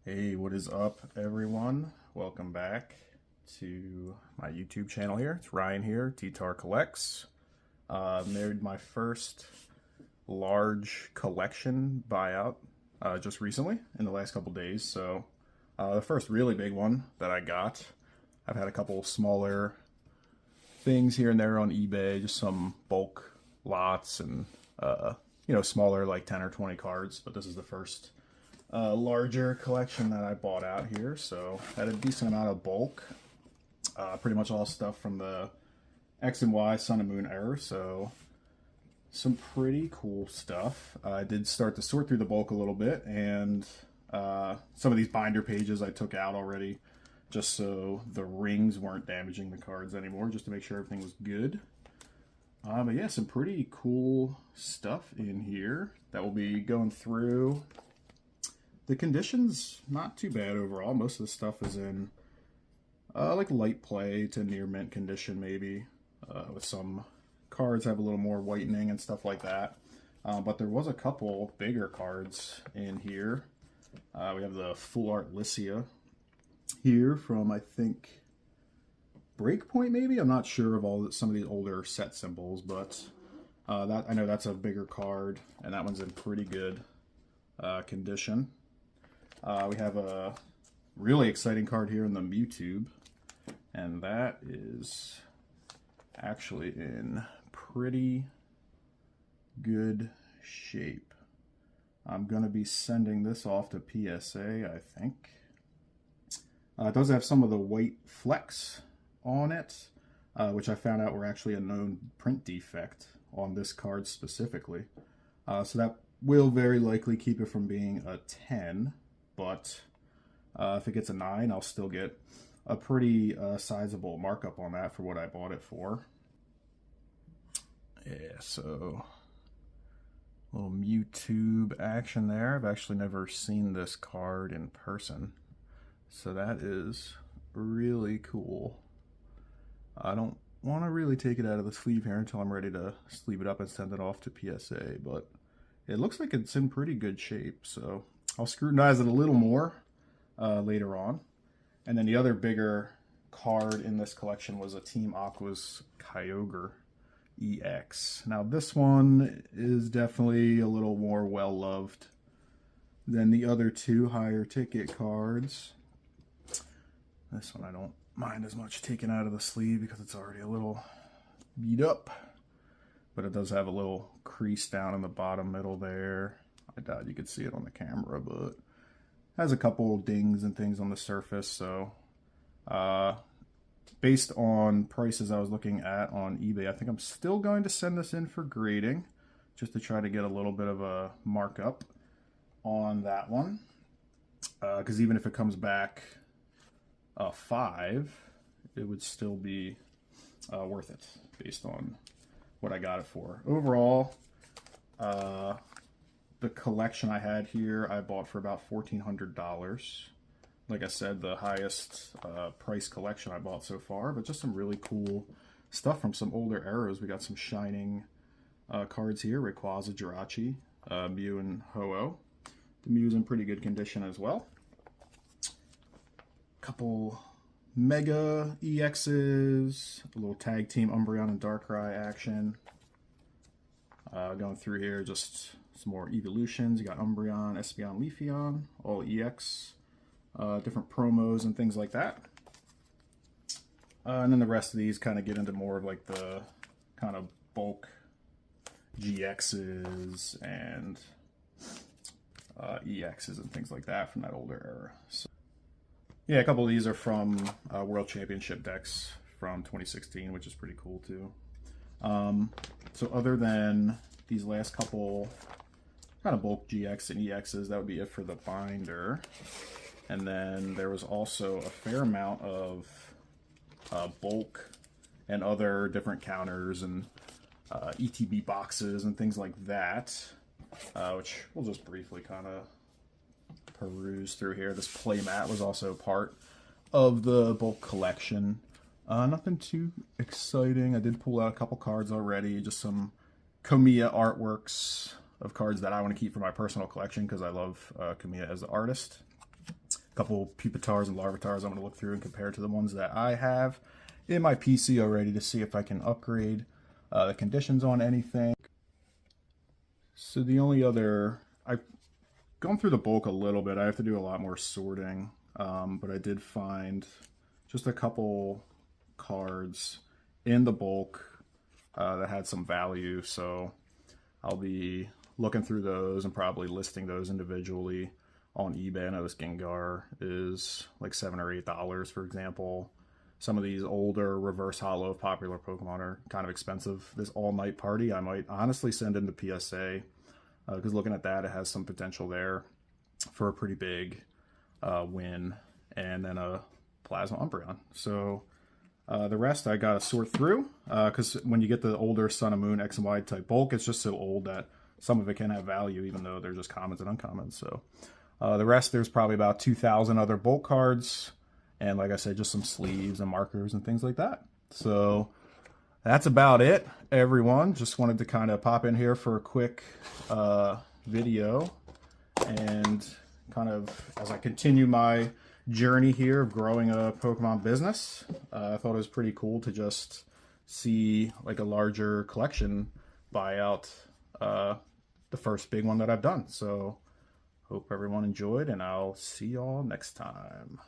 Hey, what is up, everyone? Welcome back to my YouTube channel here. It's Ryan here, T-Tar Collects. Made my first large collection buyout just recently in the last couple days. So the first really big one that I got. I've had a couple smaller things here and there on eBay, just some bulk lots and smaller like 10 or 20 cards, but this is the first larger collection that I bought out here. So had a decent amount of bulk, pretty much all stuff from the X and Y Sun and Moon era. So some pretty cool stuff. I did start to sort through the bulk a little bit, and some of these binder pages I took out already just so the rings weren't damaging the cards anymore, just to make sure everything was good. But yeah, some pretty cool stuff in here that we'll be going through. The condition's not too bad overall. Most of the stuff is in like light play to near mint condition maybe, with some cards have a little more whitening and stuff like that. But there was a couple bigger cards in here. We have the Full Art Lycia here from, I think, Breakpoint maybe? I'm not sure of some of these older set symbols, but that I know that's a bigger card, and that one's in pretty good condition. We have a really exciting card here in the Mewtube, and that is actually in pretty good shape. I'm going to be sending this off to PSA, I think. It does have some of the white flecks on it, which I found out were actually a known print defect on this card specifically. So that will very likely keep it from being a 10, but if it gets a 9, I'll still get a pretty sizable markup on that for what I bought it for. Yeah, so a little Mewtube action there. I've actually never seen this card in person, so that is really cool. I don't want to really take it out of the sleeve here until I'm ready to sleeve it up and send it off to PSA, but it looks like it's in pretty good shape, so I'll scrutinize it a little more later on. And then the other bigger card in this collection was a Team Aqua's Kyogre EX. Now this one is definitely a little more well-loved than the other two higher ticket cards. This one I don't mind as much taken out of the sleeve because it's already a little beat up, but it does have a little crease down in the bottom middle there. I doubt you could see it on the camera, but has a couple dings and things on the surface. So based on prices I was looking at on eBay, I think I'm still going to send this in for grading just to try to get a little bit of a markup on that one, because even if it comes back a 5, it would still be worth it based on what I got it for. Overall, the collection I had here I bought for about $1,400. Like I said, the highest price collection I bought so far, but just some really cool stuff from some older eras. We got some shining cards here: Rayquaza, Jirachi, Mew, and Ho-Oh. The Mew's in pretty good condition as well. Couple Mega EXs, a little tag team Umbreon and Darkrai action. Going through here, just some more evolutions. You got Umbreon, Espeon, Leafeon, all EX, different promos and things like that. And then the rest of these kind of get into more of like the kind of bulk GXs and EXs and things like that from that older era. So, yeah, a couple of these are from World Championship decks from 2016, which is pretty cool too. So other than these last couple kind of bulk GX and EXs, that would be it for the binder. And then there was also a fair amount of bulk and other different counters and ETB boxes and things like that, which we'll just briefly kind of peruse through here. This playmat was also part of the bulk collection. Nothing too exciting. I did pull out a couple cards already, just some Komiya artworks of cards that I want to keep for my personal collection because I love Komiya as the artist. couple Pupitars and Larvitars I'm going to look through and compare to the ones that I have in my PC already to see if I can upgrade the conditions on anything. So the only other, I've gone through the bulk a little bit. I have to do a lot more sorting, but I did find just a couple cards in the bulk that had some value. So I'll be looking through those and probably listing those individually on eBay. I know this Gengar is like $7 or $8, for example. Some of these older reverse holo popular Pokemon are kind of expensive. This All Night Party, I might honestly send into PSA because looking at that, it has some potential there for a pretty big win, and then a Plasma Umbreon. So the rest I gotta sort through because when you get the older Sun and Moon X and Y type bulk, it's just so old that some of it can have value even though they're just commons and uncommons. So the rest, there's probably about 2,000 other bulk cards, and like I said, just some sleeves and markers and things like that. So that's about it, everyone. Just wanted to kind of pop in here for a quick video, and kind of as I continue my journey here of growing a Pokemon business, I thought it was pretty cool to just see like a larger collection buy out the first big one that I've done. So hope everyone enjoyed, and I'll see y'all next time.